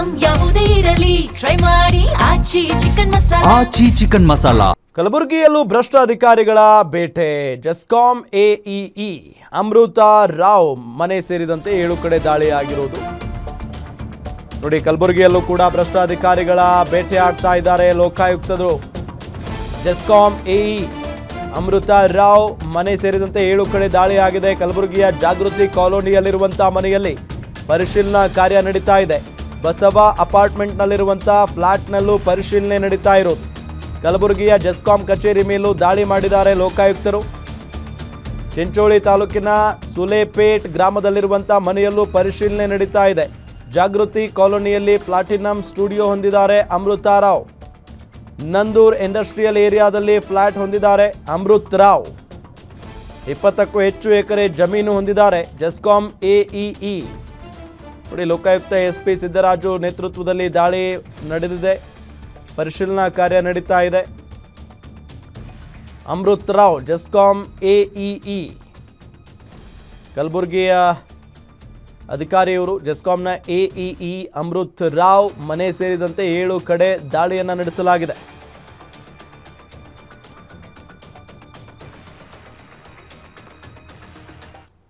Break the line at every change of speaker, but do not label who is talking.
Item ಯಾವುದೇ ಇರಲಿ try ಮಾಡಿ ಆಚಿ ಚಿಕನ್ ಮಸಾಲಾ.
ಕಲಬುರಗಿಯಲ್ಲೂ ಭ್ರಷ್ಟ ಅಧಿಕಾರಿಗಳ ಬೇಟೆ. ಜೆಸ್ಕಾಂ ಎಇಇ ಅಮೃತಾ ರಾವ್ ಮನೆ ಸೇರಿದಂತೆ 7 ಕಡೆ ದಾಳಿ ಆಗಿರುವುದು ನೋಡಿ. ಕಲಬುರಗಿಯಲ್ಲೂ ಕೂಡ ಭ್ರಷ್ಟ ಅಧಿಕಾರಿಗಳ ಬೇಟೆ ಆಗ್ತಾ ಇದ್ದಾರೆ ಲೋಕಾಯುಕ್ತರು. ಜೆಸ್ಕಾಂ ಎಇ ಅಮೃತಾ ರಾವ್ ಮನೆ ಸೇರಿದಂತೆ 7 ಕಡೆ ದಾಳಿ ಆಗಿದೆ. ಕಲಬುರಗಿಯ ಜಾಗೃತಿ ಕಾಲೋನಿಯಲ್ಲಿರುವಂತಹ ಮನೆಯಲ್ಲಿ ಪರಿಶೀಲನಾ ಕಾರ್ಯ ನಡೀತಾ ಇದೆ. ಬಸವ ಅಪಾರ್ಟ್ಮೆಂಟ್ನಲ್ಲಿರುವಂತಹ ಫ್ಲಾಟ್ನಲ್ಲೂ ಪರಿಶೀಲನೆ ನಡೀತಾ ಇರೋದು. ಕಲಬುರಗಿಯ ಜೆಸ್ಕಾಂ ಕಚೇರಿ ಮೇಲೂ ದಾಳಿ ಮಾಡಿದ್ದಾರೆ ಲೋಕಾಯುಕ್ತರು. ಚಿಂಚೋಳಿ ತಾಲೂಕಿನ ಸುಲೇಪೇಟ್ ಗ್ರಾಮದಲ್ಲಿರುವಂತಹ ಮನೆಯಲ್ಲೂ ಪರಿಶೀಲನೆ ನಡೀತಾ ಇದೆ. ಜಾಗೃತಿ ಕಾಲೋನಿಯಲ್ಲಿ ಪ್ಲಾಟಿನಂ ಸ್ಟುಡಿಯೋ ಹೊಂದಿದ್ದಾರೆ ಅಮೃತಾ ರಾವ್. ನಂದೂರ್ ಇಂಡಸ್ಟ್ರಿಯಲ್ ಏರಿಯಾದಲ್ಲಿ ಫ್ಲಾಟ್ ಹೊಂದಿದ್ದಾರೆ ಅಮೃತ್ ರಾವ್. 20ಕ್ಕೂ ಹೆಚ್ಚು ಎಕರೆ ಜಮೀನು ಹೊಂದಿದ್ದಾರೆ. ಜೆಸ್ಕಾಂ ಎಇಇ ನೋಡಿ, ಲೋಕಾಯುಕ್ತ ಎಸ್ಪಿ ಸಿದ್ದರಾಜು ನೇತೃತ್ವದಲ್ಲಿ ದಾಳಿ ನಡೆದಿದೆ. ಪರಿಶೀಲನಾ ಕಾರ್ಯ ನಡೀತಾ ಇದೆ. ಅಮೃತ್ ರಾವ್ ಜೆಸ್ಕಾಂ ಎಇಇ ಕಲಬುರಗಿಯ ಅಧಿಕಾರಿಯವರು. ಜೆಸ್ಕಾಂನ ಎಇಇ ಅಮೃತ್ ರಾವ್ ಮನೆ ಸೇರಿದಂತೆ 7 ಕಡೆ ದಾಳಿಯನ್ನು ನಡೆಸಲಾಗಿದೆ.